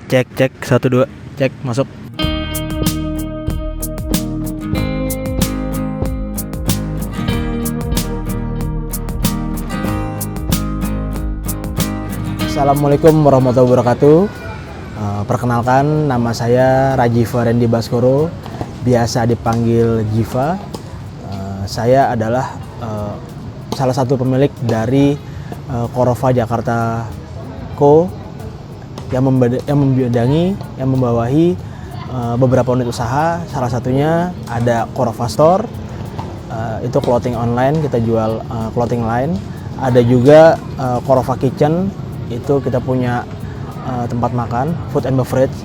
Cek cek 1 2 cek masuk. Assalamualaikum warahmatullahi wabarakatuh. Perkenalkan, nama saya Rajiva Randy Baskoro, biasa dipanggil Jiva. Saya adalah salah satu pemilik dari Korova Jakarta Co yang membawahi beberapa unit usaha. Salah satunya ada Korova Store, itu clothing online, kita jual clothing line. Ada juga Korova Kitchen, itu kita punya tempat makan, food and beverage.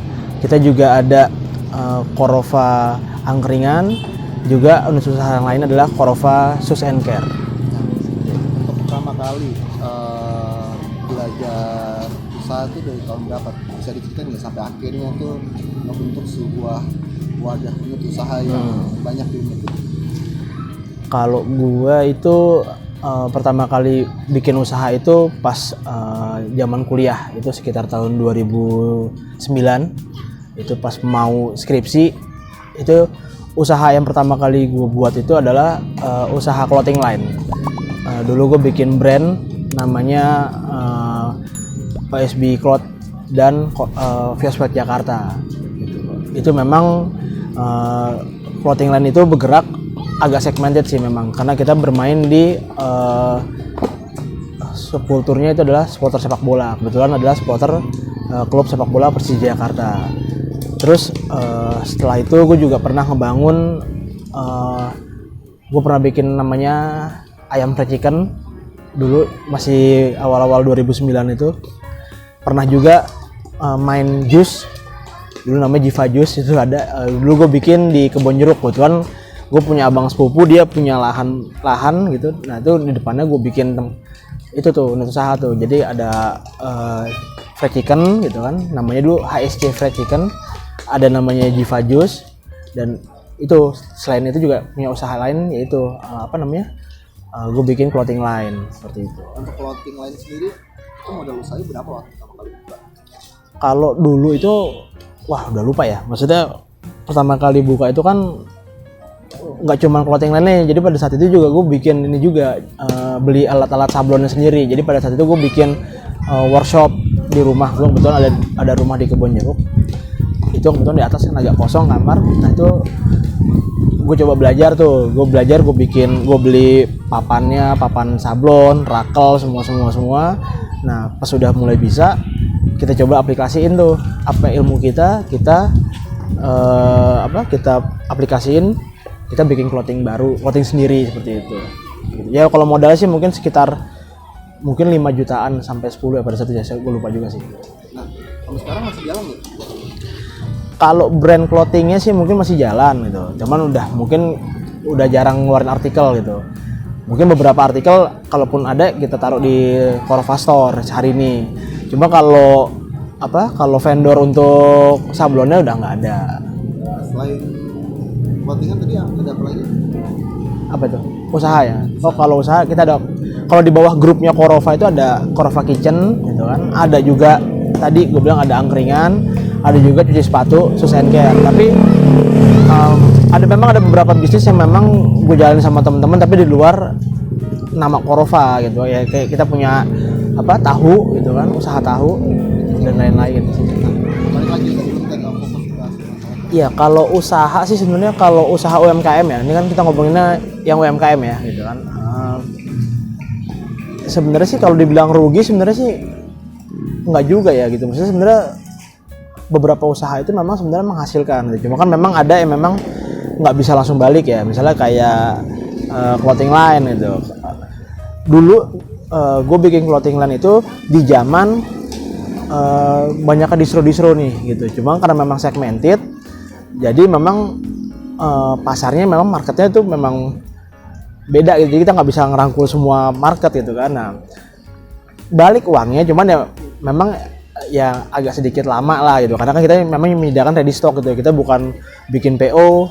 Kita juga ada Korova Angkringan, juga unit usaha yang lain adalah Korova Shoes and Care. Untuk pertama kali belajar usaha itu dari tahun berapa? Bisa diceritain nggak sampai akhirnya tuh membentuk sebuah wadah unit usaha yang banyak diminati? Kalau gua itu pertama kali bikin usaha itu pas zaman kuliah, itu sekitar tahun 2009. Itu pas mau skripsi, itu usaha yang pertama kali gue buat itu adalah usaha clothing line. Dulu gue bikin brand namanya PSB Cloth dan Viosfat Jakarta. Itu memang clothing line itu bergerak agak segmented sih memang, karena kita bermain di subkulturnya itu adalah supporter sepak bola. Kebetulan adalah supporter klub sepak bola Persija Jakarta. Terus setelah itu gue juga pernah ngebangun, gue pernah bikin namanya ayam fried chicken dulu, masih awal-awal 2009 itu. Pernah juga main jus, dulu namanya Jiva Jus, itu ada. Dulu gue bikin di Kebon Jeruk. Kebetulan gue punya abang sepupu, dia punya lahan gitu. Nah itu di depannya gue bikin itu tuh unit usaha tuh. Jadi ada fried chicken gitu kan, namanya dulu HSC fried chicken. Ada namanya Jiva Jus, dan itu selain itu juga punya usaha lain, yaitu gue bikin clothing line seperti itu. Untuk clothing line sendiri itu modal usahanya berapa waktu pertama kali buka? Kalau dulu itu udah lupa ya, maksudnya pertama kali buka itu kan nggak cuma clothing line-nya, jadi pada saat itu juga gue bikin ini juga, beli alat-alat sablonnya sendiri. Jadi pada saat itu gue bikin workshop di rumah gue. Kebetulan ada rumah di Kebon Jeruk, itu kebetulan di atas kan agak kosong kamar. Nah itu gue coba belajar tuh, gue beli papan sablon, rakel, semua. Nah pas sudah mulai bisa, kita coba aplikasiin tuh apa ilmu kita aplikasiin, kita bikin clothing sendiri seperti itu. Ya kalau modalnya sih mungkin sekitar 5 jutaan sampai 10 ya pada saat itu, gue lupa juga sih. Nah, kalau sekarang masih jalan nggak? Kalau brand clothingnya sih mungkin masih jalan gitu, cuman udah jarang ngeluarin artikel gitu. Mungkin beberapa artikel kalaupun ada kita taruh di Korova Store hari ini. Cuma kalau vendor untuk sablonnya udah nggak ada. Selain clothingan tadi ada apa lagi? Apa itu? Usaha ya. Oh kalau usaha kita ada, kalau di bawah grupnya Korova itu ada Korova Kitchen gitu kan. Ada juga tadi gue bilang ada angkringan, ada juga cuci sepatu, shoes and care. Tapi memang ada beberapa bisnis yang memang gue jalanin sama teman-teman tapi di luar nama Korova gitu ya. Kayak kita punya tahu gitu kan, usaha tahu dan lain-lain. Balik lagi tadi fokus ke Iya, kalau usaha sih sebenarnya, kalau usaha UMKM ya, ini kan kita ngomonginnya yang UMKM ya gitu kan. Sebenarnya sih kalau dibilang rugi sebenarnya sih nggak juga ya gitu. Maksudnya sebenarnya beberapa usaha itu memang sebenarnya menghasilkan gitu. Cuma kan memang ada yang memang nggak bisa langsung balik ya. Misalnya kayak clothing line gitu. Dulu gue bikin clothing line itu di zaman banyak distro nih gitu. Cuma karena memang segmented, jadi memang pasarnya memang marketnya itu memang beda gitu. Jadi kita nggak bisa ngerangkul semua market gitu kan. Nah, balik uangnya cuman ya memang ya agak sedikit lama lah gitu. Karena kan kita memang menyediakan ready stock gitu. Kita bukan bikin PO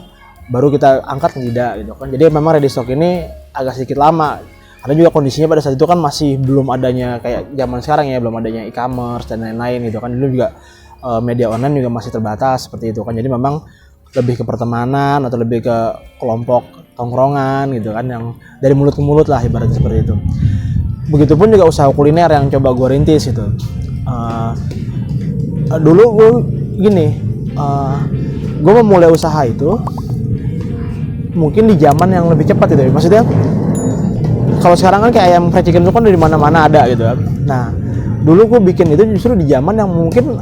baru kita angkat, tidak gitu kan. Jadi memang ready stock ini agak sedikit lama. Karena juga kondisinya pada saat itu kan masih belum adanya kayak zaman sekarang ya, belum adanya e-commerce dan lain-lain gitu kan. Dulu juga media online juga masih terbatas seperti itu kan. Jadi memang lebih ke pertemanan atau lebih ke kelompok tongkrongan gitu kan, yang dari mulut ke mulut lah ibaratnya seperti itu. Begitupun juga usaha kuliner yang coba gue rintis gitu. Dulu gue gini, gue memulai usaha itu mungkin di zaman yang lebih cepat itu. Maksudnya kalau sekarang kan kayak ayam fried chicken itu kan dari mana-mana ada gitu kan. Nah, dulu gue bikin itu justru di zaman yang mungkin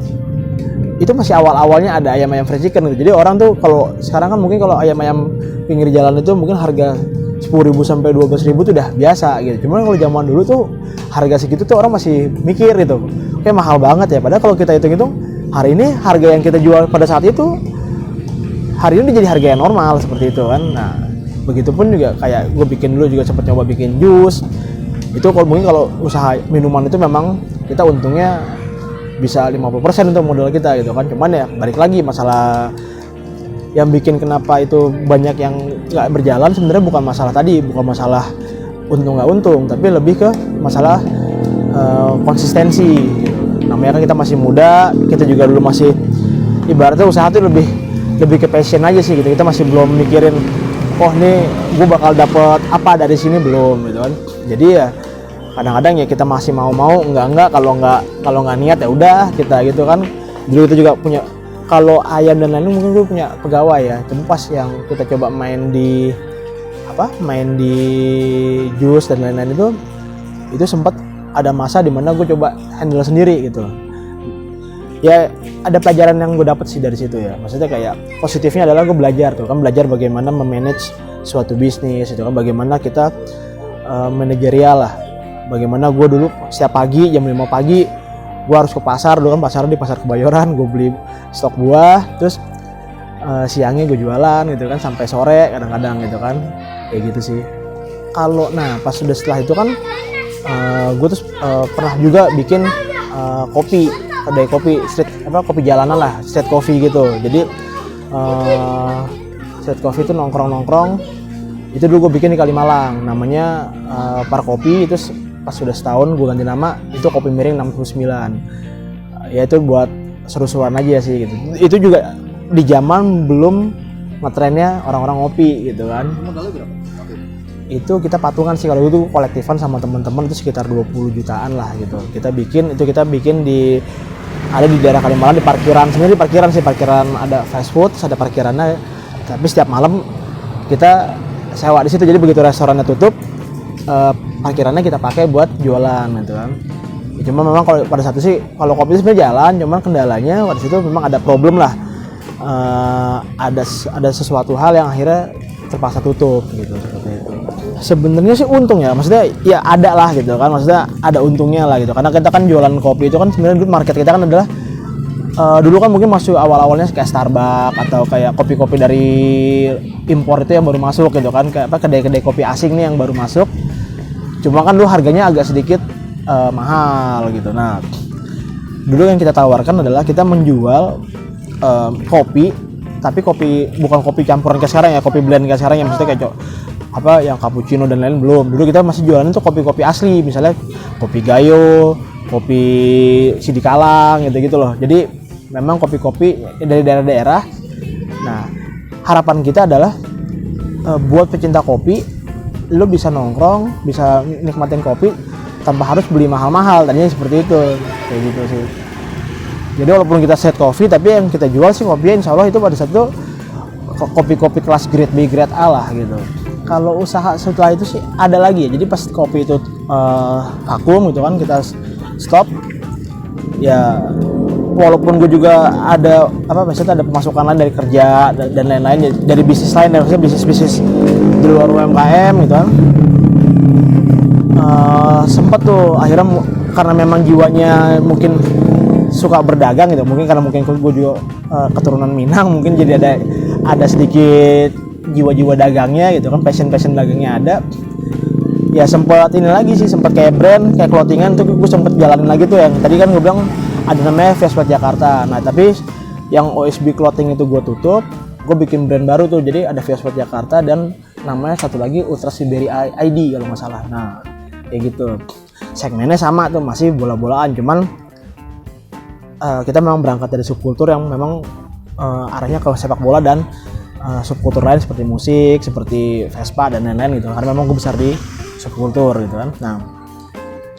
itu masih awal-awalnya ada ayam-ayam fried chicken gitu. Jadi orang tuh kalau sekarang kan mungkin kalau ayam-ayam pinggir jalan itu mungkin harga 10.000 sampai 12.000 itu udah biasa gitu. Cuman kalau zaman dulu tuh harga segitu tuh orang masih mikir gitu. Kayak mahal banget ya. Padahal kalau kita hitung-hitung hari ini harga yang kita jual pada saat itu hari ini jadi harga yang normal seperti itu kan. Nah, begitupun juga kayak gue bikin dulu juga sempat nyoba bikin jus. Itu kalau mungkin kalau usaha minuman itu memang kita untungnya bisa 50% untuk modal kita gitu kan. Cuman ya balik lagi masalah yang bikin kenapa itu banyak yang nggak berjalan sebenarnya bukan masalah tadi, bukan masalah untung nggak untung, tapi lebih ke masalah konsistensi gitu. Namanya kan kita masih muda, kita juga dulu masih ibaratnya usaha tuh lebih ke passion aja sih gitu. Kita masih belum mikirin oh nih gue bakal dapet apa dari sini, belum gitu kan. Jadi ya kadang-kadang ya kita masih mau enggak kalau nggak niat ya udah kita gitu kan. Dulu kita juga punya, kalau ayam dan lain-lain mungkin gue punya pegawai ya. Cuma pas yang kita coba main di jus dan lain-lain itu sempat ada masa dimana gue coba handle sendiri gitu. Ya ada pelajaran yang gue dapet sih dari situ ya. Maksudnya kayak positifnya adalah gue belajar bagaimana memanage suatu bisnis itu kan, bagaimana kita manajerial lah. Bagaimana gue dulu setiap pagi jam 5 pagi gue harus ke pasar, dulu kan pasarnya di Pasar Kebayoran, gue beli stok buah, terus siangnya gue jualan gitu kan sampai sore kadang-kadang gitu kan, kayak gitu sih. Pas sudah setelah itu kan gue terus pernah juga bikin kedai kopi kopi jalanan lah, street coffee gitu. Jadi street coffee itu nongkrong itu dulu gue bikin di Kalimalang, namanya Par Kopi. Terus pas sudah setahun gue ganti nama, itu Kopi Miring 69. Ya itu buat seru-seruan aja sih gitu. Itu juga di zaman belum ngetrennya orang-orang ngopi gitu kan. Modalnya berapa? Itu kita patungan sih, kalau itu kolektifan sama teman-teman itu sekitar 20 jutaan lah gitu. Kita bikin ada di daerah Kalimalang di parkiran. Sebenarnya di parkiran ada fast food, ada parkirannya. Tapi setiap malam kita sewa di situ. Jadi begitu restorannya tutup, parkirannya kita pakai buat jualan gitu kan. Ya, cuma memang kalau pada saat itu sih kalau kopi itu sebenarnya jalan, cuman kendalanya pada situ memang ada problem lah. Ada sesuatu hal yang akhirnya terpaksa tutup gitu, seperti itu. Sebenarnya sih untung ya, maksudnya ya ada lah gitu kan, maksudnya ada untungnya lah gitu. Karena kita kan jualan kopi itu kan sebenarnya dulu market kita kan adalah dulu kan mungkin masuk awal-awalnya kayak Starbucks atau kayak kopi-kopi dari impor itu yang baru masuk gitu kan, kayak kedai-kedai kopi asing nih yang baru masuk. Cuma kan dulu harganya agak sedikit mahal gitu. Nah, dulu yang kita tawarkan adalah kita menjual kopi, tapi bukan kopi campuran kayak sekarang ya, kopi blend kayak sekarang yang maksudnya kayak yang cappuccino dan lain belum. Dulu kita masih jualan itu kopi-kopi asli, misalnya kopi Gayo, kopi Sidikalang gitu loh. Jadi memang kopi-kopi dari daerah-daerah. Nah, harapan kita adalah buat pecinta kopi, lo bisa nongkrong, bisa nikmatin kopi tanpa harus beli mahal-mahal. Tadinya seperti itu, kayak gitu sih. Jadi walaupun kita set kopi, tapi yang kita jual sih kopinya insya Allah itu pada saat itu kopi-kopi kelas grade B, grade A lah gitu. Kalau usaha setelah itu sih ada lagi ya. Jadi pas kopi itu vakum gitu kan, kita stop. Ya walaupun gue juga ada maksudnya ada pemasukan lain dari kerja dan lain-lain, dari bisnis lain, maksudnya bisnis di luar UMKM gitu kan. Sempet tuh akhirnya karena memang jiwanya mungkin suka berdagang gitu, mungkin karena gue juga keturunan Minang, mungkin jadi ada sedikit jiwa-jiwa dagangnya gitu kan, passion dagangnya ada. Ya sempat kayak brand, kayak clothingan tuh gue sempet jalanin lagi tuh, yang tadi kan gue bilang ada namanya Vespa Jakarta. Nah tapi yang OSB Clothing itu gue tutup, gue bikin brand baru tuh, jadi ada Vespa Jakarta dan namanya satu lagi Ultra Siberi ID kalau nggak salah. Nah kayak gitu, segmennya sama tuh, masih bola-bolaan, cuman kita memang berangkat dari subkultur yang memang arahnya ke sepak bola dan subkultur lain seperti musik, seperti Vespa dan lain-lain gitu. Karena memang gue besar di subkultur gitu kan. Nah,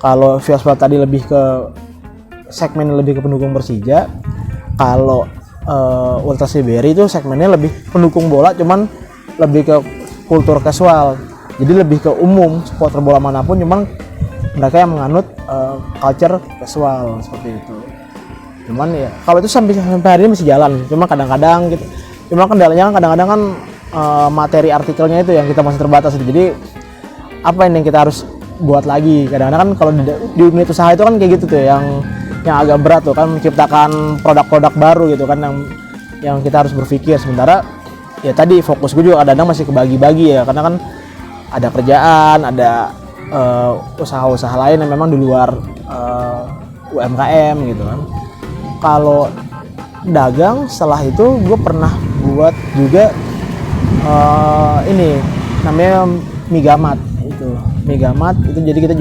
kalau Vespa tadi lebih ke segmen lebih ke pendukung Persija, kalau Ultra Siberi itu segmennya lebih pendukung bola, cuman lebih ke kultur casual. Jadi lebih ke umum supporter bola manapun, cuman mereka yang menganut culture casual seperti itu. Cuman ya kalau itu sampai hari ini masih jalan. Cuma kadang-kadang gitu. Cuma kendalanya kan kadang-kadang kan materi artikelnya itu yang kita masih terbatas. Jadi apa yang kita harus buat lagi? Kadang-kadang kan kalau di unit usaha itu kan kayak gitu tuh yang agak berat tuh kan, menciptakan produk-produk baru gitu kan yang kita harus berpikir. Sementara ya tadi fokus gue juga kadang-kadang masih kebagi-bagi ya, karena kan ada kerjaan, ada usaha-usaha lain yang memang di luar UMKM gitu kan. Kalau dagang setelah itu gue pernah buat juga ini namanya Migamat itu. Migamat itu jadi gue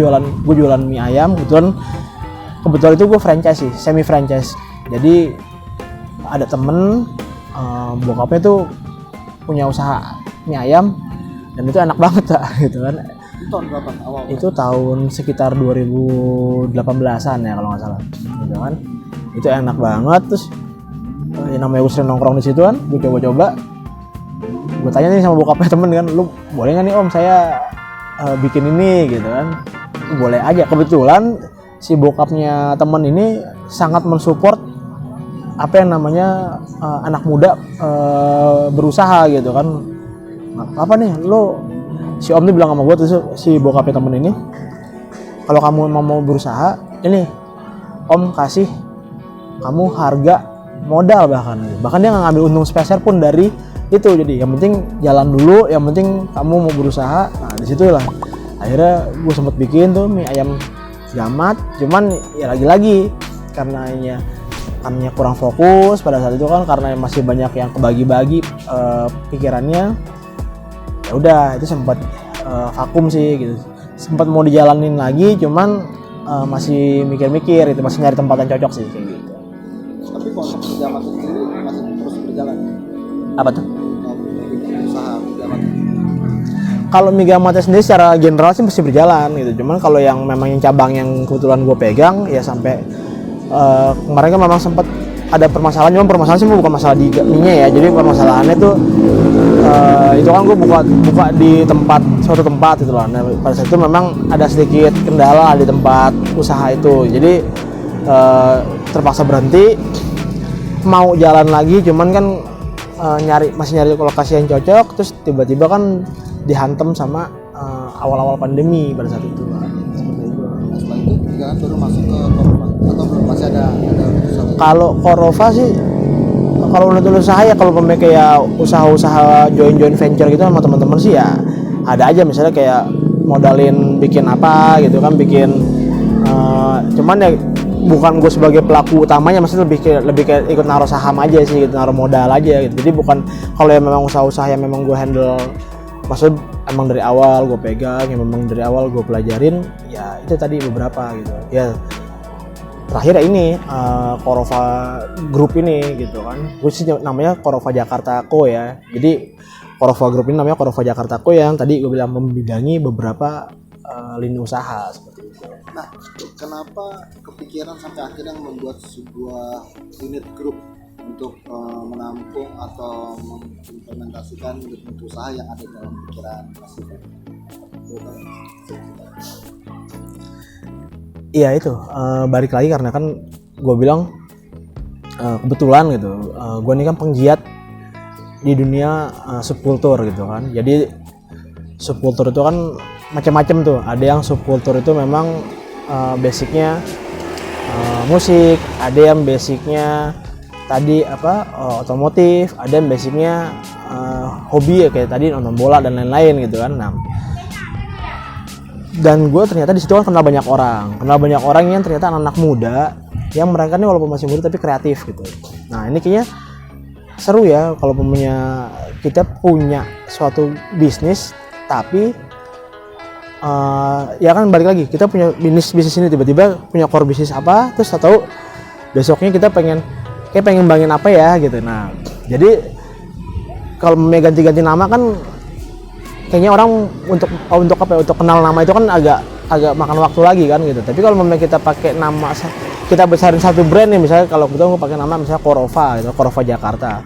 jualan mie ayam kebetulan itu gue franchise sih, semi franchise. Jadi ada temen bokapnya tuh punya usaha mie ayam dan itu enak banget gitu kan. Itu tahun berapa awal? Itu tahun sekitar 2018-an ya kalau nggak salah gitu kan. Itu enak banget. Terus yang namanya gue sering nongkrong di situ kan, gue coba-coba. Gue tanya nih sama bokapnya temen kan, lu boleh nggak nih om saya bikin ini gitu kan. Boleh aja. Kebetulan si bokapnya temen ini sangat mensupport apa yang namanya anak muda berusaha gitu kan. Apa nih lo, si om nih bilang sama gue tuh, si bokapnya temen ini, kalau kamu mau berusaha ini om kasih kamu harga modal, bahkan dia nggak ngambil untung spesial pun dari itu. Jadi yang penting jalan dulu, yang penting kamu mau berusaha. Nah disitulah akhirnya gue sempet bikin tuh mie ayam Gamat. Cuman ya lagi-lagi karena kurang fokus pada saat itu kan, karena masih banyak yang kebagi-bagi pikirannya. Ya udah itu sempat vakum sih gitu. Sempat mau dijalanin lagi, cuman masih mikir-mikir itu, masih nyari tempat yang cocok sih kayak gitu. Tapi konsep Migamat itu sendiri masih terus berjalan. Apa tuh? Usaha Migamat. Kalau Migamatnya sendiri secara general sih masih berjalan gitu. Cuman kalau yang memang yang cabang yang kebetulan gue pegang ya sampai kemarin kan memang sempat ada permasalahan. Cuman permasalahan sih bukan masalah di mie-nya ya. Jadi permasalahannya tuh itu kan gue buka di suatu tempat gitu loh. Nah, pada saat itu memang ada sedikit kendala di tempat usaha itu. Jadi terpaksa berhenti, mau jalan lagi, cuman kan masih nyari lokasi yang cocok. Terus tiba-tiba kan dihantam sama awal-awal pandemi pada saat itu. Seperti itu. Nah, setelah itu kan baru masuk ke Korova atau belum, masih ada usaha? Kalau Korova sih, kalau menurut saya kalau kayak usaha-usaha join venture gitu sama teman-teman sih ya ada aja. Misalnya kayak modalin bikin apa gitu kan, bikin cuman ya bukan gue sebagai pelaku utamanya, maksudnya lebih kayak ikut naruh saham aja sih gitu, naruh modal aja gitu. Jadi bukan kalau yang memang usaha-usaha yang memang gue handle, maksudnya emang dari awal gue pegang, yang memang dari awal gue pelajarin, ya itu tadi beberapa gitu ya. Terakhir ini Korova Group ini gitu kan, gue sih namanya Korova Jakarta Co ya. Jadi Korova Group ini namanya Korova Jakarta Co yang tadi gue bilang membidangi beberapa lini usaha seperti itu. Nah, kenapa kepikiran sampai akhirnya membuat sebuah unit grup untuk menampung atau mengimplementasikan unit usaha yang ada dalam pikiran Mas Ivan? Iya itu, balik lagi karena kan gue bilang kebetulan gitu, gue ini kan penggiat di dunia subkultur gitu kan. Jadi subkultur itu kan macam-macam tuh. Ada yang subkultur itu memang basicnya musik, ada yang basicnya tadi otomotif, ada yang basicnya hobi ya kayak tadi nonton bola dan lain-lain gitu kan. Nah, dan gue ternyata di situ kan kenal banyak orang yang ternyata anak-anak muda yang mereka ini walaupun masih muda tapi kreatif gitu. Nah ini kayaknya seru ya kalau kita punya suatu bisnis tapi ya kan balik lagi kita punya bisnis ini tiba-tiba punya core bisnis apa, terus tahu besoknya kita pengen ngembangin apa ya gitu. Nah jadi kalau ganti-ganti nama kan kayaknya orang untuk apa ya, untuk kenal nama itu kan agak makan waktu lagi kan gitu. Tapi kalau memang kita pakai nama, kita besarin satu brand nih, misalnya kalau kita mau pakai nama misalnya Korova gitu, Korova Jakarta.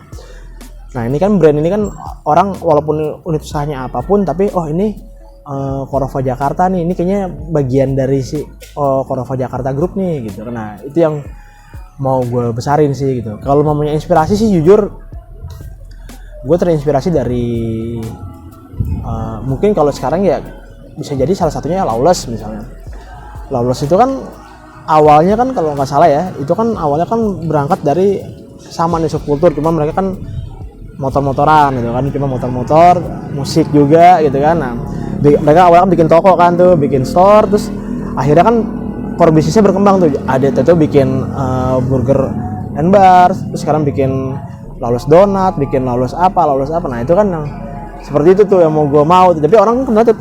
Nah ini kan brand ini kan orang walaupun unit usahanya apapun, tapi oh ini Korova Jakarta nih, ini kayaknya bagian dari si Korova Jakarta Group nih gitu. Nah itu yang mau gue besarin sih gitu. Kalau mamanya inspirasi sih jujur gue terinspirasi dari mungkin kalau sekarang ya bisa jadi salah satunya Lawless misalnya. Lawless itu kan awalnya kan kalau nggak salah ya, itu kan awalnya kan berangkat dari sama nih subkultur, cuma mereka kan motor-motoran gitu kan, cuma motor-motor, musik juga gitu kan. Nah, mereka awalnya kan bikin toko kan tuh, bikin store, terus akhirnya kan core bisnisnya berkembang tuh. Ada tuh bikin burger and bar, terus sekarang bikin Lawless donat, bikin Lawless apa. Nah, itu kan yang seperti itu tuh yang mau gue mau. Tapi orang kan tetap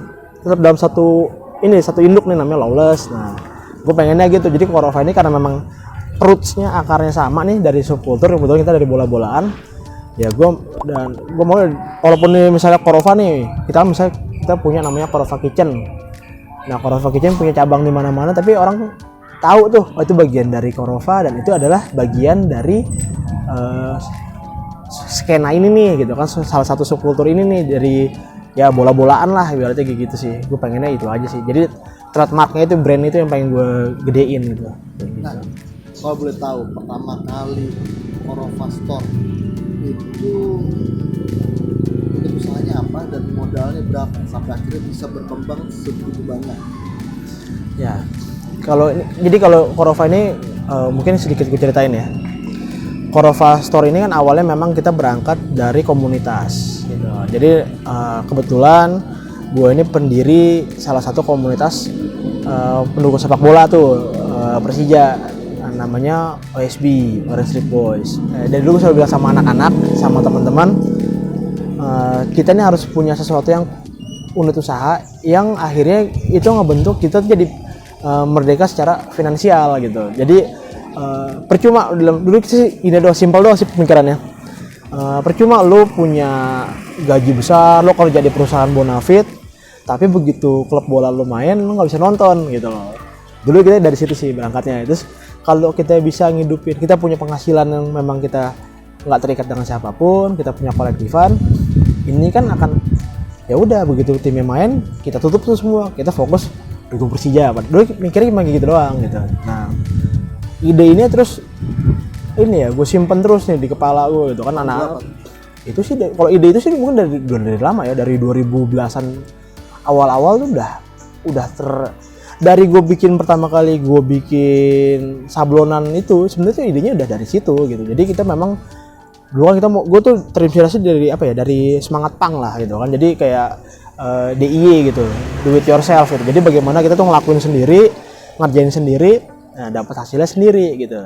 dalam satu induk nih namanya Lawless. Nah, gue pengennya gitu. Jadi Korova ini karena memang rootsnya, akarnya sama nih dari subkultur, kebetulan kita dari bola-bolaan. Ya gue mau walaupun nih misalnya Korova nih, kita punya namanya Korova Kitchen. Nah, Korova Kitchen punya cabang di mana-mana, tapi orang tahu tuh oh, itu bagian dari Korova dan itu adalah bagian dari skena ini nih gitu kan, salah satu subkultur ini nih dari ya bola-bolaan lah ibaratnya kayak gitu sih. Gue pengennya itu aja sih. Jadi trademarknya itu, brand itu yang pengen gue gedein gitu. Nah, kalau boleh tahu pertama kali Korova Store itu usahanya apa dan modalnya berapa sampai akhirnya bisa berkembang sebegitu banyak? Ya, kalau Korova ini mungkin sedikit gue ceritain ya. Korova Store ini kan awalnya memang kita berangkat dari komunitas gitu. Jadi kebetulan gue ini pendiri salah satu komunitas pendukung sepak bola tuh, Persija, namanya OSB, Orange Street Boys. Dari dulu saya bilang sama anak-anak, sama teman-teman, kita ini harus punya sesuatu yang unit usaha yang akhirnya itu ngebentuk kita jadi merdeka secara finansial gitu. Jadi percuma dulu sih ini doang, simpel doang sih pemikirannya. Percuma lo punya gaji besar, lo kerja di perusahaan bonafit, tapi begitu klub bola lo main lo nggak bisa nonton gitu loh. Dulu kita dari situ sih berangkatnya. Terus kalau kita bisa ngidupin, kita punya penghasilan yang memang kita nggak terikat dengan siapapun, kita punya kolektifan, ini kan akan ya udah begitu timnya main kita tutup tuh semua, kita fokus dukung Persija. Dulu mikirnya cuma gitu doang gitu. Nah, ide ini terus ini ya gue simpen terus nih di kepala gue gitu kan. Anak itu sih kalau ide itu sih mungkin dari lama ya, dari 2010-an awal-awal tuh udah dari gue bikin pertama kali gue bikin sablonan itu sebenarnya idenya udah dari situ gitu. Jadi kita memang dulu kan gue tuh terinspirasi dari apa ya, dari semangat punk lah gitu kan. Jadi kayak DIY gitu, do it yourself gitu. Jadi bagaimana kita tuh ngelakuin sendiri, ngerjain sendiri, nah dapat hasilnya sendiri gitu.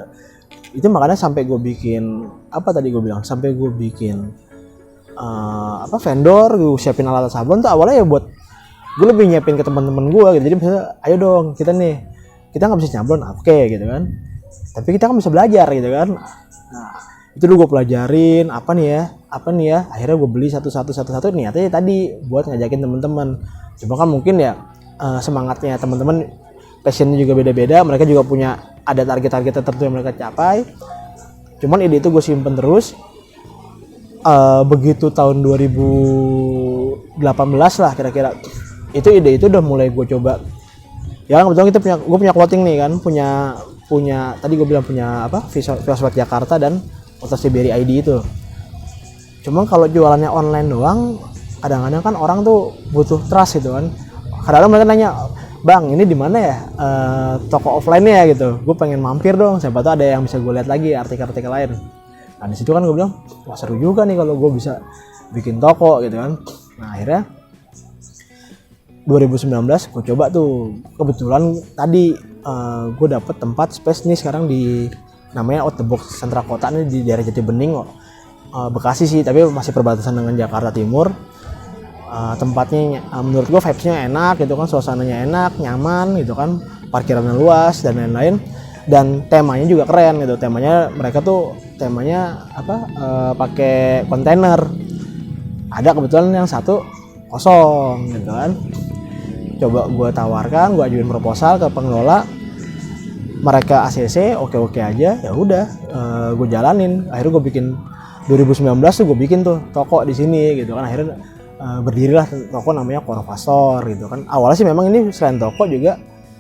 Itu makanya sampai gue bikin sampai gue bikin vendor, gue siapin alat sablon tuh awalnya ya buat gue lebih nyiapin ke teman-teman gue gitu. Jadi misalnya ayo dong kita nggak bisa nyablon, oke gitu kan, tapi kita kan bisa belajar gitu kan. Nah itu dulu gue pelajarin apa nih ya, akhirnya gue beli satu niatnya tadi buat ngajakin teman-teman. Cuma kan mungkin ya semangatnya teman-teman, passionnya juga beda-beda, mereka juga punya ada target-target tertentu yang mereka capai. Cuman ide itu gue simpen terus. Begitu tahun 2018 lah kira-kira, ide itu udah mulai gue coba. Ya kebetulan gue punya clothing nih kan, punya tadi gue bilang punya Visual Jakarta dan Otosiberi ID itu. Cuman kalau jualannya online doang, kadang-kadang kan orang tuh butuh trust gitu kan. Kadang-kadang mereka nanya, "Bang, ini di mana ya toko offline-nya gitu? Gue pengen mampir dong, siapa tahu ada yang bisa gue lihat lagi artikel-artikel lain." Nah, di situ kan gue bilang, "Wah, seru juga nih kalau gue bisa bikin toko gitu kan." Nah, akhirnya 2019 gue coba tuh. Kebetulan tadi gue dapet tempat space nih sekarang di namanya Out the Box Sentra Kota nih di daerah Jatibening, Bekasi sih, tapi masih perbatasan dengan Jakarta Timur. Tempatnya menurut gue vibes-nya enak gitu kan, suasananya enak, nyaman gitu kan, parkirannya luas dan lain-lain. dan temanya juga keren gitu. Mereka temanya pakai kontainer. Ada kebetulan yang satu kosong gitu kan. Coba gue tawarkan, gue ajuin proposal ke pengelola, mereka ACC oke aja, ya udah gue jalanin. Akhirnya gue bikin 2019 tuh gue bikin tuh toko di sini gitu kan. Akhirnya berdirilah toko namanya Korova Store gitu kan. Awalnya sih memang ini selain toko juga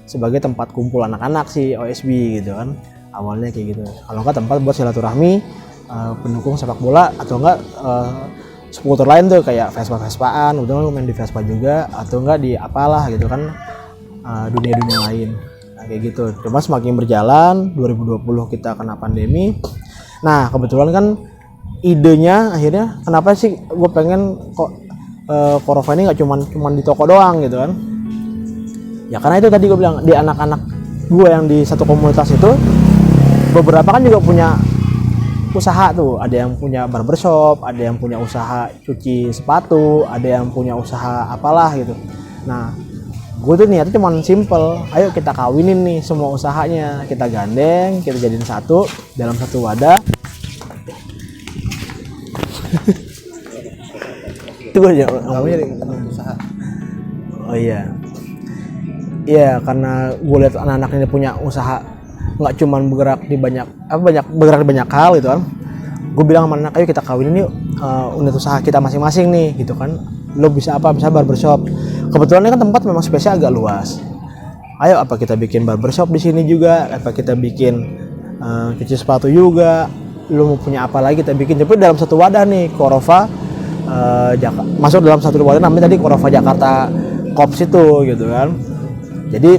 sebagai tempat kumpul anak-anak sih OSB gitu kan. Awalnya kayak gitu. Kalau enggak tempat buat silaturahmi pendukung sepak bola, atau enggak seputar lain tuh kayak Vespa-Vespaan, udah main di Vespa juga, atau enggak di apalah gitu kan, dunia-dunia lain. Nah, kayak gitu. Cuma semakin berjalan 2020 kita kena pandemi. Nah, kebetulan kan idenya akhirnya kenapa sih gue pengen kok Korova ini nggak cuman di toko doang gitu kan. Ya karena itu tadi gue bilang, di anak-anak gue yang di satu komunitas itu beberapa kan juga punya usaha tuh, ada yang punya barbershop, ada yang punya usaha cuci sepatu, ada yang punya usaha apalah gitu. Nah, gue tuh niatnya cuma simple, ayo kita kawinin nih semua usahanya, kita gandeng, kita jadiin satu dalam satu wadah. Itu gue aja namanya usaha. Oh iya. Iya, karena gue lihat anak-anak ini punya usaha, nggak cuman bergerak di banyak hal gitu kan. Gue bilang sama anak, ayo kita kawinin yuk unit usaha kita masing-masing nih gitu kan. Lo bisa apa, bisa barbershop. Kebetulan ini kan tempat memang spesial agak luas. Ayo apa kita bikin barbershop di sini juga, apa kita bikin cuci sepatu juga. Lo mau punya apa lagi kita bikin, tapi dalam satu wadah nih. Korova masuk dalam satu wadah, namanya tadi Korova Jakarta Kops itu gitu kan. Jadi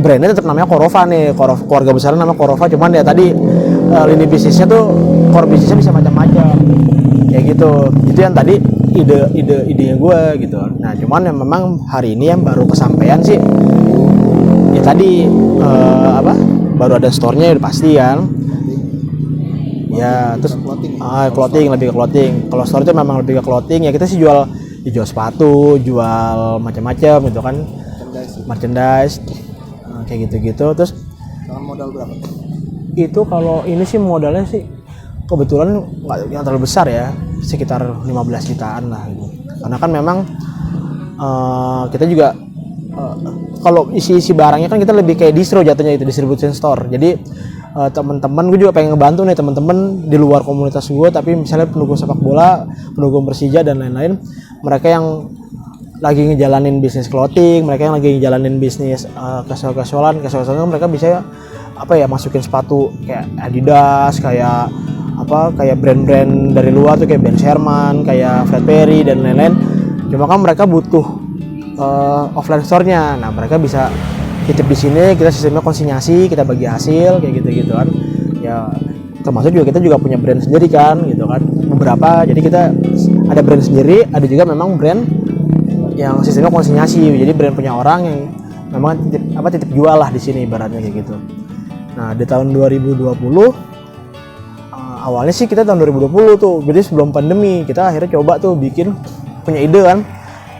brandnya tetap namanya Korova nih, keluarga besarnya nama Korova, cuman ya tadi lini bisnisnya tuh core bisnisnya bisa macam-macam kayak gitu. Itu yang tadi idenya gue gitu. Nah cuman yang memang hari ini yang baru kesampaian sih ya tadi baru ada store-nya udah pasti kan ya. Terus clothing, lebih ke clothing. Kalau store itu memang lebih ke clothing ya. Kita sih jual sepatu, jual macam-macam gitu kan, merchandise kayak gitu-gitu. Terus Dengan modal berapa? itu kalau ini sih modalnya sih kebetulan nggak yang terlalu besar ya, sekitar 15 jutaan lah gitu. Karena kan memang kita juga kalau isi barangnya kan kita lebih kayak distro jatuhnya, itu distribution store. Jadi teman-teman gue juga pengen ngebantu nih teman-teman di luar komunitas gue, tapi misalnya pendukung sepak bola, pendukung Persija dan lain-lain, mereka yang lagi ngejalanin bisnis clothing, mereka yang lagi ngejalanin bisnis casual-casualan, mereka bisa masukin sepatu kayak Adidas, kayak brand-brand dari luar tuh kayak Ben Sherman, kayak Fred Perry dan lain-lain. Cuma kan mereka butuh offline store-nya. Nah, mereka bisa titip di sini, kita sistemnya konsinyasi, kita bagi hasil kayak gitu-gitu kan. Ya termasuk juga kita juga punya brand sendiri kan gitu kan. Beberapa, jadi kita ada brand sendiri, ada juga memang brand yang sistemnya konsinyasi. Jadi brand punya orang yang memang titip jual lah di sini ibaratnya kayak gitu. Nah, di tahun 2020 awalnya sih kita tahun 2020 tuh, jadi sebelum pandemi kita akhirnya coba tuh punya ide kan.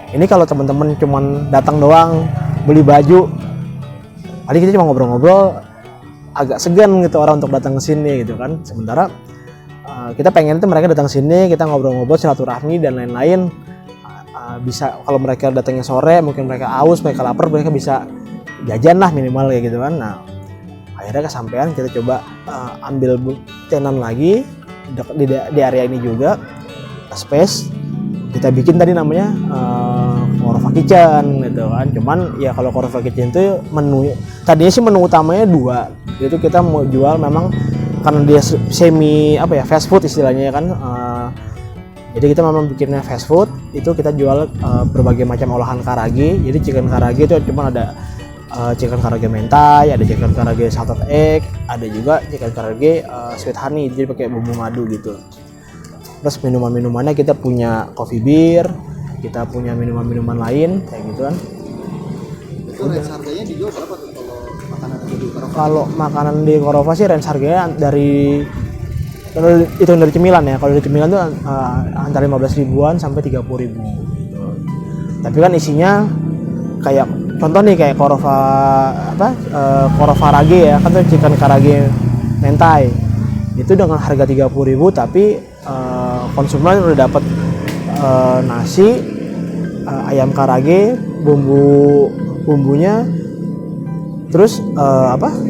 Ini kalau teman-teman cuman datang doang beli baju, tadi kita cuma ngobrol-ngobrol, agak segan gitu orang untuk datang ke sini gitu kan. Sementara kita pengen tuh mereka datang sini, kita ngobrol-ngobrol, silaturahmi dan lain-lain. Bisa kalau mereka datangnya sore, mungkin mereka aus, mereka lapar, mereka bisa jajan lah minimal kayak gitu kan. Nah, akhirnya kesampaian kita coba ambil tenan lagi di area ini juga, space kita bikin tadi namanya Korova Kitchen gitu kan. Cuman ya kalau Korova Kitchen itu tadinya sih menu utamanya 2, itu kita mau jual memang karena dia semi fast food istilahnya kan. Jadi kita memang bikinnya fast food, itu kita jual berbagai macam olahan karage. Jadi chicken karage itu cuma ada chicken karage mentai, ada chicken karage salted egg, ada juga chicken karage sweet honey, jadi pakai bumbu madu gitu. Terus minuman-minumannya kita punya coffee beer, kita punya minuman-minuman lain kayak gitu kan. Itu range harganya dijual berapa tuh kalau makanan di Korova? Kalau makanan di Korova sih range harganya itu dari cemilan ya. Kalau dari cemilan tuh antara 15 ribuan sampai 30 ribu gitu. Tapi kan isinya kayak contoh nih kayak Korova Rage ya, kan tuh chicken karage mentai. Itu dengan harga 30.000 tapi konsumen udah dapat nasi, ayam karage, bumbunya, terus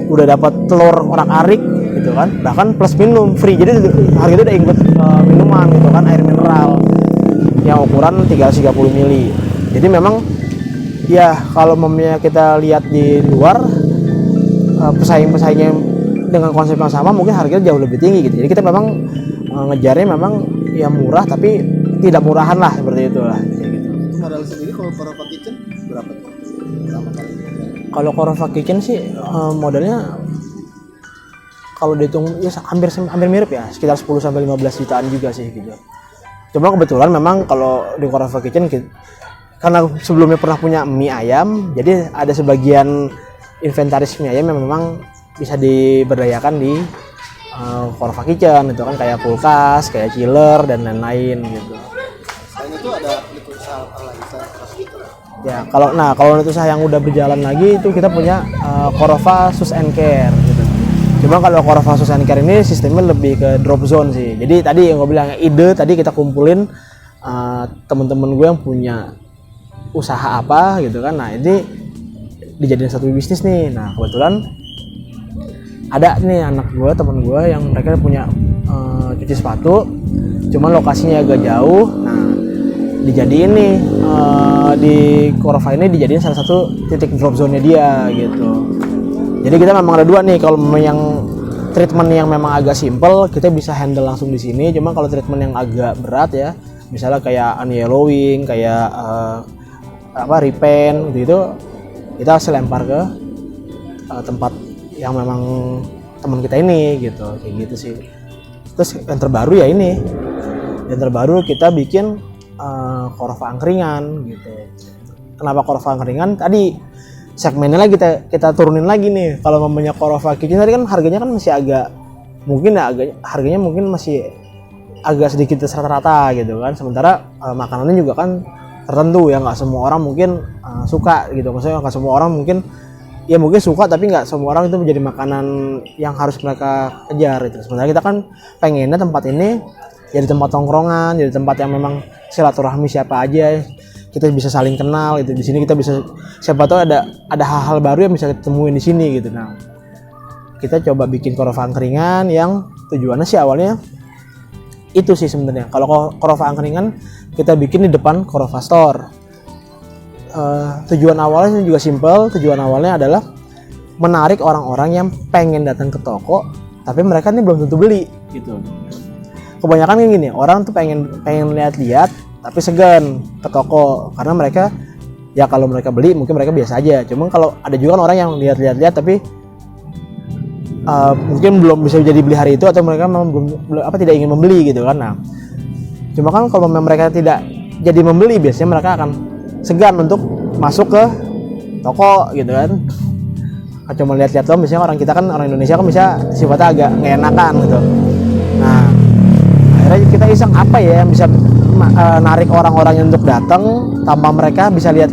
udah dapat telur orak-arik gitu kan, bahkan plus minum free. Jadi harga itu udah include minuman gitu kan, air mineral yang ukuran 330 ml. Jadi memang ya kalau kita lihat di luar pesaing-pesaingnya dengan konsep yang sama mungkin harganya jauh lebih tinggi gitu. Jadi kita memang ngejarnya memang ya murah tapi tidak murahan lah, seperti itu lah kayak gitu. Itu modal sendiri kalau Korova Kitchen berapa tuh pertama kali? Kalau Korova Kitchen sih modalnya kalau dihitung ya hampir mirip ya, sekitar 10 sampai 15 jutaan juga sih gitu. Cuma kebetulan memang kalau di Korova Kitchen karena sebelumnya pernah punya mie ayam, jadi ada sebagian inventaris mie ayam yang memang bisa diberdayakan di Korova Kitchen itu kan, kayak kulkas, kayak chiller dan lain-lain gitu. Selain itu ada usaha apa lagi gitu? Ya kalau unit usaha yang udah berjalan lagi itu kita punya Korova Sus and Care gitu. Cuma kalau Korova Sus and Care ini sistemnya lebih ke drop zone sih. Jadi tadi yang gue bilang ide tadi kita kumpulin teman-teman gue yang punya usaha apa gitu kan. Nah ini dijadiin satu bisnis nih. Nah kebetulan ada nih anak gue, teman gue yang mereka punya cuci sepatu, cuman lokasinya agak jauh. Nah dijadiin nih di Korova ini dijadiin salah satu titik drop zone-nya dia gitu. Jadi kita memang ada dua nih, kalau yang treatment yang memang agak simple kita bisa handle langsung di sini. Cuma kalau treatment yang agak berat ya, misalnya kayak unyellowing, kayak repaint gitu, kita harus lempar ke tempat yang memang teman kita ini gitu, kayak gitu sih. Terus yang terbaru ya ini, yang terbaru kita bikin Korova angkringan gitu. Kenapa Korova angkringan? Tadi segmennya lagi kita turunin lagi nih. Kalau namanya Korova Kitchen tadi kan harganya kan masih harganya mungkin masih agak sedikit rata-rata gitu kan. Sementara makanannya juga kan tertentu ya, nggak semua orang mungkin suka gitu. Maksudnya nggak semua orang mungkin suka, tapi nggak semua orang itu menjadi makanan yang harus mereka kejar itu. Sementara kita kan pengennya tempat ini jadi tempat tongkrongan, jadi tempat yang memang silaturahmi siapa aja, kita bisa saling kenal itu. Di sini kita bisa, siapa tahu ada hal-hal baru yang bisa kita temuin di sini gitu. Nah kita coba bikin Korova angkringan yang tujuannya sih awalnya itu sih sebenarnya. Kalau Korova angkringan kita bikin di depan Korova Store. Tujuan awalnya juga simple. Tujuan awalnya adalah menarik orang-orang yang pengen datang ke toko tapi mereka ini belum tentu beli gitu. Kebanyakan kayak gini, orang tuh pengen lihat-lihat tapi segan ke toko karena mereka ya kalau mereka beli mungkin mereka biasa aja. Cuma kalau ada juga orang yang lihat-lihat tapi mungkin belum bisa jadi beli hari itu, atau mereka memang tidak ingin membeli gitu kan. Nah cuma kan kalau mereka tidak jadi membeli, biasanya mereka akan segan untuk masuk ke toko gitu kan. Cuma lihat-lihat doang, biasanya orang kita kan, orang Indonesia kan bisa sifatnya agak nggak enakan gitu. Nah akhirnya kita iseng apa ya yang bisa narik orang-orang untuk datang tanpa mereka bisa lihat,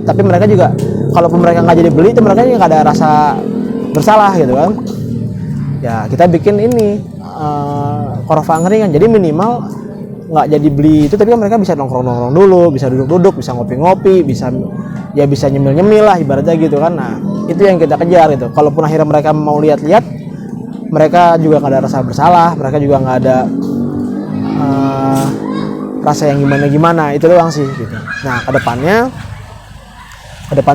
tapi mereka juga kalaupun mereka nggak jadi beli itu mereka juga nggak ada rasa bersalah gitu kan. Ya kita bikin ini Korova angkringan, jadi minimal nggak jadi beli itu, tapi kan mereka bisa nongkrong dulu, bisa duduk-duduk, bisa ngopi-ngopi, bisa nyemil-nyemil lah ibaratnya gitu kan. Nah itu yang kita kejar gitu. Kalaupun akhirnya mereka mau lihat-lihat, mereka juga nggak ada rasa bersalah, mereka juga nggak ada rasa yang gimana itu doang sih gitu. Nah kedepannya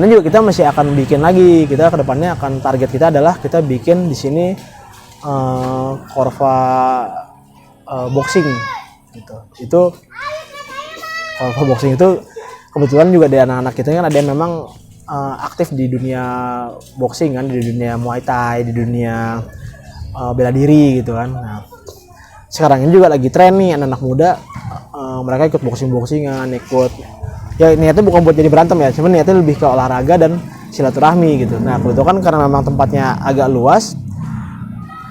juga kita masih akan bikin lagi. Kita kedepannya akan, target kita adalah kita bikin di sini Korova boxing gitu. Itu Korova boxing itu kebetulan juga dari anak-anak kita kan ada yang memang aktif di dunia boxing kan, di dunia Muay Thai, di dunia bela diri gitu kan. Nah sekarang ini juga lagi tren nih anak-anak muda, mereka ikut boxingan, ikut ya niatnya bukan buat jadi berantem ya, cuman niatnya lebih ke olahraga dan silaturahmi gitu. Nah kebetulan karena memang tempatnya agak luas,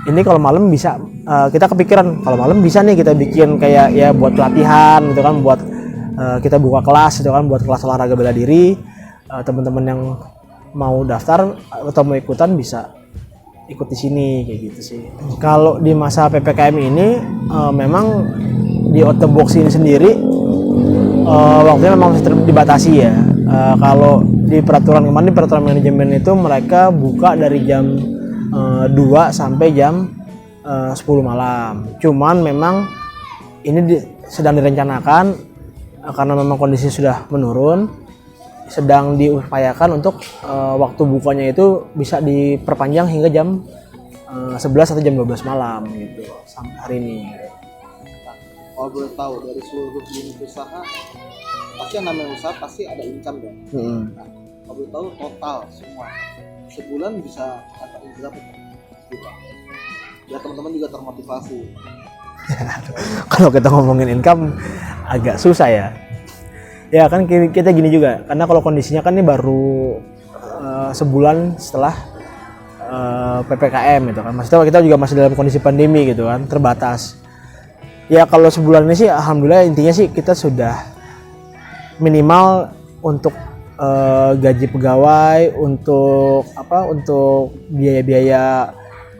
ini kalau malam bisa kita kepikiran kalau malam bisa nih kita bikin kayak ya buat pelatihan gitu kan, buat kita buka kelas gitu kan, buat kelas olahraga bela diri. teman-teman yang mau daftar atau mau ikutan bisa ikut di sini kayak gitu sih. Kalau di masa PPKM ini memang di out the box ini sendiri waktunya memang masih dibatasi ya. Kalau di peraturan kemarin, di peraturan manajemen itu mereka buka dari jam 2 sampai jam 10 malam. Cuman memang ini sedang direncanakan karena memang kondisi sudah menurun, sedang diupayakan untuk waktu bukanya itu bisa diperpanjang hingga jam 11 atau jam 12 malam gitu sampai hari ini. Kalau boleh tahu dari seluruh unit usaha, pasti yang namanya usaha pasti ada income dong. Nah, kalau boleh tahu total semua sebulan bisa dapat berapa? Ya teman-teman juga termotivasi. Kalau kita ngomongin income agak susah ya. Ya kan kita gini juga, karena kalau kondisinya kan ini baru sebulan setelah PPKM gitu kan. Maksudnya kita juga masih dalam kondisi pandemi gitu kan, terbatas. Ya kalau sebulan ini sih alhamdulillah intinya sih kita sudah minimal untuk gaji pegawai, untuk biaya-biaya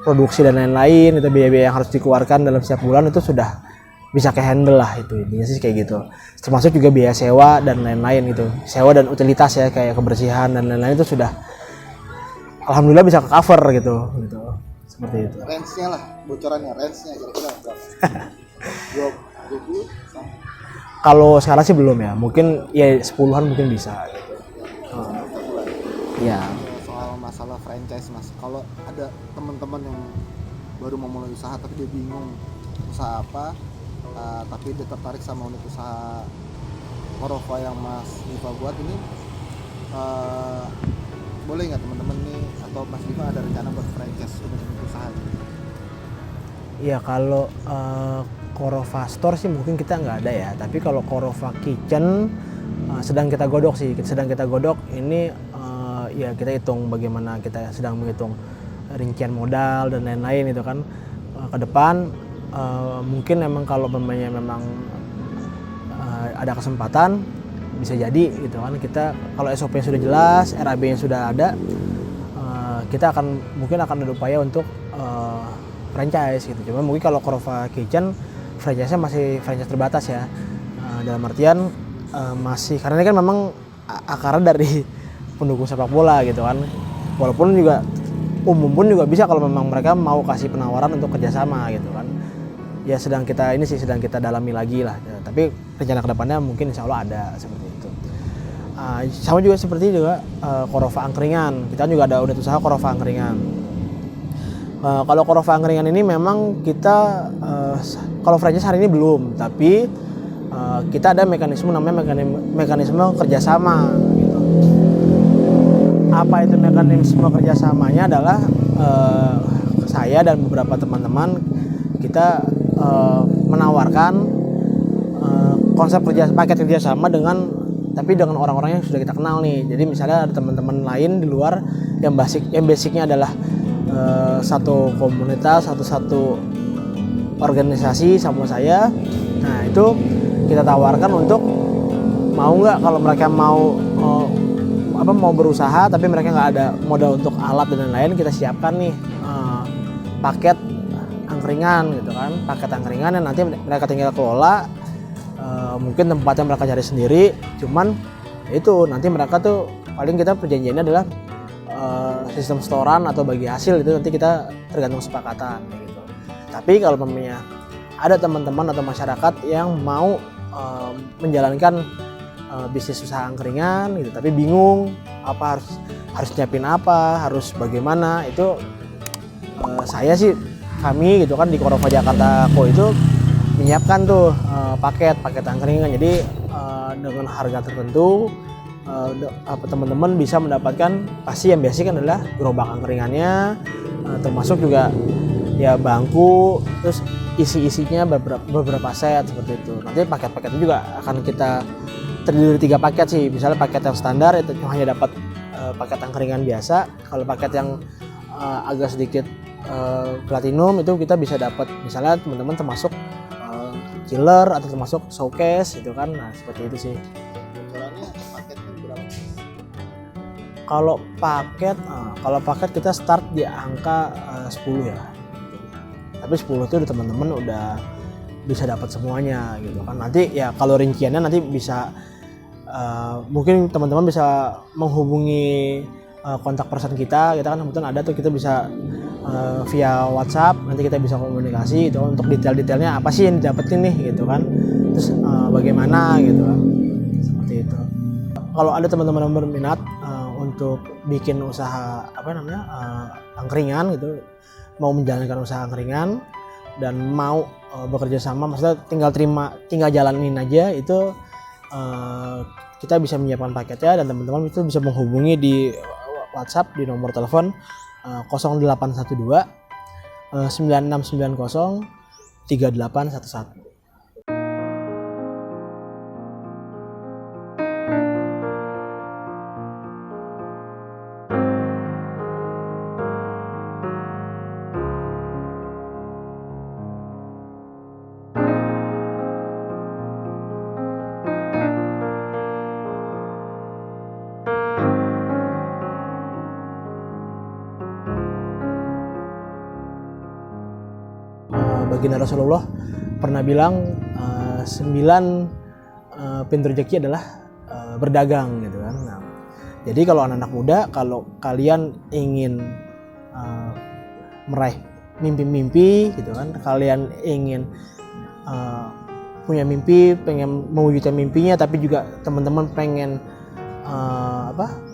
produksi dan lain-lain, itu biaya-biaya yang harus dikeluarkan dalam setiap bulan itu sudah bisa ke-handle lah, itu intinya sih kayak gitu. Termasuk juga biaya sewa dan lain-lain gitu, sewa dan utilitas ya kayak kebersihan dan lain-lain itu sudah alhamdulillah bisa ke-cover gitu seperti itu. Range-nya lah, bocorannya range-nya kira-kira berapa? 20 sampai. Kalau sekarang sih belum ya, mungkin ya 10-an mungkin bisa gitu. Ya. Soal masalah franchise Mas, kalau ada teman-teman yang baru memulai usaha tapi dia bingung usaha apa, tapi dia tertarik sama unit usaha Korova yang Mas Diva buat ini, boleh nggak teman-teman nih atau Mas Diva ada rencana buat franchise unit usaha ini? Ya kalau Korova Store sih mungkin kita nggak ada ya, tapi kalau Korova Kitchen sedang kita godok sih, ini ya kita hitung bagaimana kita sedang menghitung rincian modal dan lain-lain itu kan ke depan. Mungkin memang kalau memang ada kesempatan bisa jadi gitu kan, kita kalau SOP-nya sudah jelas, RAB-nya sudah ada, kita mungkin akan ada upaya untuk franchise gitu. Cuma mungkin kalau Korova Kitchen franchise-nya masih franchise terbatas ya, dalam artian masih karena ini kan memang akarnya dari pendukung sepak bola gitu kan, walaupun juga umum pun juga bisa kalau memang mereka mau kasih penawaran untuk kerjasama gitu kan. Ya sedang kita dalami lagi lah ya, tapi rencana kedepannya mungkin insya Allah ada seperti itu. Sama juga seperti juga Korova Angkringan, kita juga ada unit usaha Korova Angkringan. Kalau Korova Angkringan ini memang kita kalau franchise hari ini belum, tapi kita ada namanya mekanisme kerjasama gitu. Apa itu mekanisme kerjasamanya adalah saya dan beberapa teman-teman kita menawarkan konsep paket kerjasama dengan orang-orang yang sudah kita kenal nih. Jadi misalnya ada teman-teman lain di luar yang basicnya adalah satu komunitas, satu organisasi sama saya. Nah itu kita tawarkan untuk mau nggak, kalau mereka mau berusaha tapi mereka nggak ada modal untuk alat dan lain-lain, kita siapkan nih paket angkringan gitu kan, paket angkringan yang nanti mereka tinggal kelola, mungkin tempatnya mereka cari sendiri, cuman itu nanti mereka tuh paling kita perjanjiannya adalah sistem setoran atau bagi hasil, itu nanti kita tergantung kesepakatan gitu. Tapi kalau memangnya ada teman-teman atau masyarakat yang mau menjalankan bisnis usaha angkringan gitu tapi bingung harus nyiapin apa, harus bagaimana, itu kami gitu kan di Korova Jakarta Co itu menyiapkan tuh paket angkringan. Jadi dengan harga tertentu teman-teman bisa mendapatkan, pasti yang basic adalah gerobak angkringannya, termasuk juga ya bangku, terus isi-isinya beberapa set seperti itu. Nanti paket-paketnya juga akan kita terdiri dari 3 paket sih. Misalnya paket yang standar itu hanya dapat paket angkringan biasa. Kalau paket yang agak sedikit platinum itu kita bisa dapat misalnya teman-teman termasuk chiller atau termasuk showcase gitu kan. Nah seperti itu sih. Bocorannya paketnya berapa? Kalau paket kita start di angka 10 ya. Tapi 10 itu teman-teman udah bisa dapat semuanya gitu kan. Nanti ya kalau rinciannya nanti bisa mungkin teman-teman bisa menghubungi kontak person kita kan kebetulan ada tuh, kita bisa via WhatsApp, nanti kita bisa komunikasi itu untuk detail-detailnya apa sih yang didapetin nih gitu kan. Terus bagaimana gitu kan. Seperti itu. Kalau ada teman-teman yang berminat untuk bikin usaha angkringan gitu, mau menjalankan usaha angkringan dan mau bekerja sama, maksudnya tinggal jalanin aja itu, kita bisa menyiapkan paketnya dan teman-teman itu bisa menghubungi di WhatsApp di nomor telepon 0812 9690 3811. Baginda Rasulullah pernah bilang 9 pintu rezeki adalah berdagang gitu kan. Nah, jadi kalau anak-anak muda, kalau kalian ingin meraih mimpi-mimpi gitu kan, kalian ingin punya mimpi, pengen mewujudkan mimpinya, tapi juga teman-teman pengen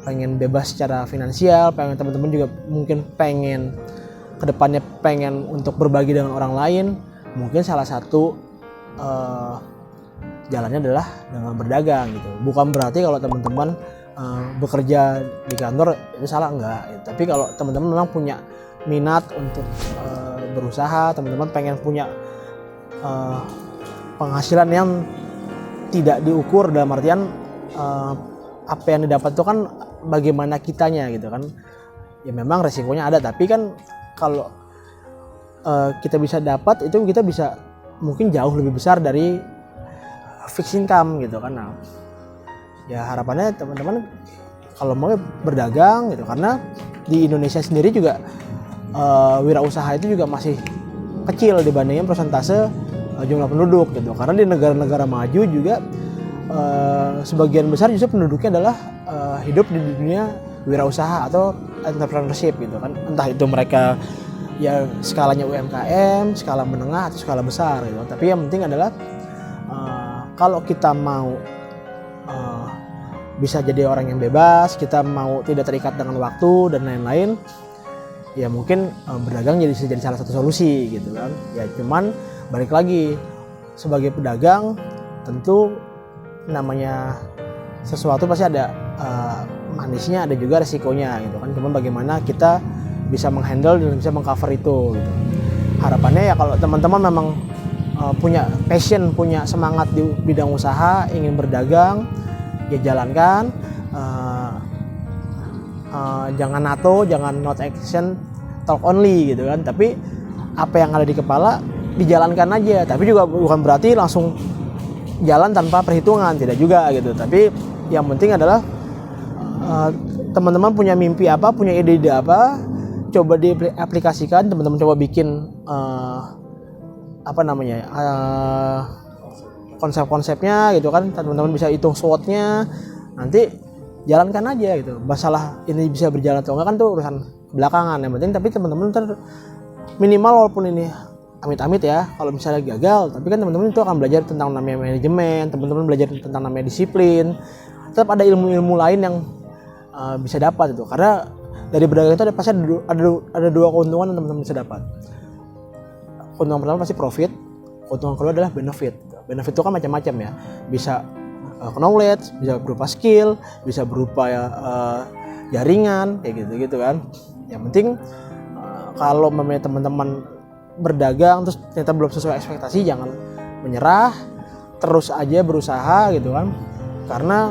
pengen bebas secara finansial, teman-teman juga mungkin pengen kedepannya pengen untuk berbagi dengan orang lain, mungkin salah satu jalannya adalah dengan berdagang gitu. Bukan berarti kalau teman-teman bekerja di kantor itu salah, enggak. Tapi kalau teman-teman memang punya minat untuk berusaha, teman-teman pengen punya penghasilan yang tidak diukur, dalam artian apa yang didapat itu kan bagaimana kitanya gitu kan. Ya memang resikonya ada, tapi kan kalau kita bisa dapat itu, kita bisa mungkin jauh lebih besar dari fixed income gitu kan. Nah, ya harapannya teman-teman kalau mau berdagang gitu, karena di Indonesia sendiri juga wirausaha itu juga masih kecil dibandingin persentase jumlah penduduk gitu. Karena di negara-negara maju juga sebagian besar justru penduduknya adalah hidup di dunia wirausaha atau entrepreneurship gitu kan. Entah itu mereka ya skalanya UMKM, skala menengah atau skala besar gitu. Tapi yang penting adalah kalau kita mau bisa jadi orang yang bebas, kita mau tidak terikat dengan waktu dan lain-lain, ya mungkin berdagang bisa jadi salah satu solusi gitu kan. Ya cuman balik lagi, sebagai pedagang tentu namanya sesuatu pasti ada manisnya, ada juga resikonya gitu kan. Cuman bagaimana kita bisa menghandle dan bisa mengcover itu gitu. Harapannya ya kalau teman-teman memang punya passion, punya semangat di bidang usaha, ingin berdagang, ya jalankan. Jangan NATO, jangan not action, talk only gitu kan. Tapi apa yang ada di kepala dijalankan aja. Tapi juga bukan berarti langsung jalan tanpa perhitungan, tidak juga gitu. Tapi yang penting adalah teman-teman punya mimpi apa, punya ide-ide apa, coba diaplikasikan. Teman-teman coba bikin konsep-konsepnya gitu kan. Teman-teman bisa hitung SWOT-nya, nanti jalankan aja gitu. Masalah ini bisa berjalan atau enggak kan tuh urusan belakangan. Yang penting tapi teman-teman minimal walaupun ini amit-amit ya, kalau misalnya gagal, tapi kan teman-teman itu akan belajar tentang namanya manajemen, teman-teman belajar tentang namanya disiplin. Tetap ada ilmu-ilmu lain yang bisa dapat itu. Karena dari berdagang itu pasti ada dua keuntungan yang teman-teman bisa dapat. Keuntungan pertama pasti profit, keuntungan kedua adalah benefit. Benefit itu kan macam-macam ya, bisa knowledge, bisa berupa skill, bisa berupa jaringan kayak gitu kan. Yang penting kalau memang teman-teman berdagang terus ternyata belum sesuai ekspektasi, jangan menyerah, terus aja berusaha gitu kan. Karena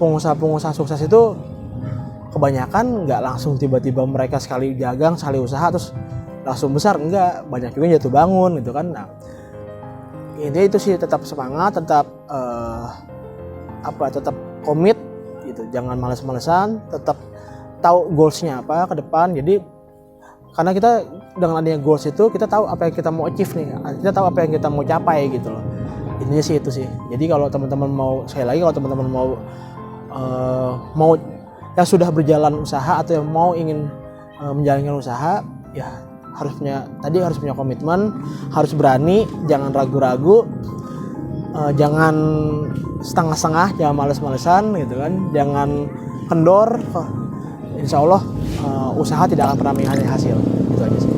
pengusaha-pengusaha sukses itu kebanyakan nggak langsung tiba-tiba mereka sekali dagang, sekali usaha terus langsung besar, enggak, banyak juga jatuh bangun gitu kan. Nah, intinya itu sih, tetap semangat, tetap tetap komit gitu. Jangan males-malesan, tetap tahu goalsnya apa ke depan. Jadi karena kita dengan adanya goals itu kita tahu apa yang kita mau achieve nih, kita tahu apa yang kita mau capai gitu loh. Intinya sih itu sih. Jadi kalau teman-teman mau, sekali lagi kalau teman-teman mau yang sudah berjalan usaha atau yang mau ingin menjalankan usaha, ya harus punya komitmen, harus berani, jangan ragu-ragu, jangan setengah-setengah, jangan males-malesan gitu kan, jangan kendor. Insya Allah usaha tidak akan pernah mengkhianati hasil. Itu aja sih.